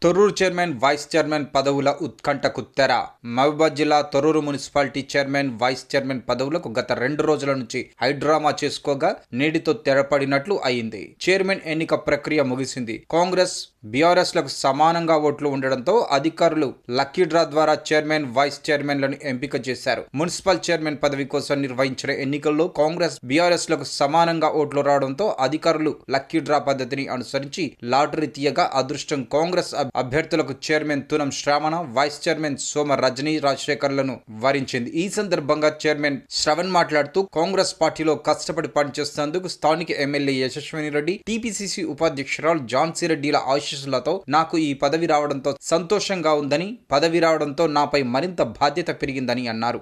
Thorrur chairman vice chairman పదవుల ఉత్కంఠకు తెర. మహబూబాబాద్ జిల్లా Thorrur municipality chairman vice chairman పదవులకు గత 2 రోజుల నుంచి హైడ్రామా చేసుకోగా నేటితో తెరపడినట్లు అయింది. చైర్మన్ ఎన్నిక ప్రక్రియ ముగిసింది. కాంగ్రెస్ బీఆర్ఎస్ లకు సమానంగా ఓట్లు ఉండడంతో అధికారులు లక్కీ డ్రా ద్వారా చైర్మన్ వైస్ చైర్మన్లను ఎంపిక చేశారు. మున్సిపల్ చైర్మన్ పదవి కోసం నిర్వహించిన ఎన్నికల్లో కాంగ్రెస్ బీఆర్ఎస్ లకు సమానంగా ఓట్లు రావడంతో అధికారులు లక్కీ డ్రా పద్ధతిని అనుసరించి లాటరీ తీయగా అదృష్టం కాంగ్రెస్ అభ్యర్థులకు చైర్మన్ తునం శ్రావణ, వైస్ చైర్మన్ సోమ రజనీ రాజశేఖర్లను వరించింది. ఈ సందర్భంగా చైర్మన్ శ్రవణ్ మాట్లాడుతూ కాంగ్రెస్ పార్టీలో కష్టపడి పనిచేస్తున్నందుకు స్థానిక ఎమ్మెల్యే యశస్విని రెడ్డి, టీపీసీసీ ఉపాధ్యక్షురాలు ఝాన్సీ రెడ్డిల ఆశీస్సులతో నాకు ఈ పదవి రావడంతో సంతోషంగా ఉందని, పదవి రావడంతో నాపై మరింత బాధ్యత పెరిగిందని అన్నారు.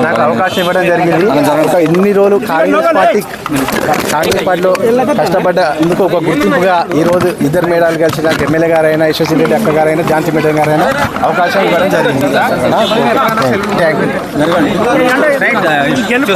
నాకు అవకాశం ఇవ్వడం జరిగింది. ఒక ఎన్ని రోజులు కాంగ్రెస్ పార్టీలో కష్టపడ్డ ఇందుకు ఒక గుర్తింపుగా ఈరోజు ఇద్దరు మేడాలు కలిసి నాకు ఎమ్మెల్యే గారైనా, యశస్వి రెడ్డి అక్క గారైనా, ఝాన్సీ మేడం గారైనా అవకాశం ఇవ్వడం జరిగింది. Thank you.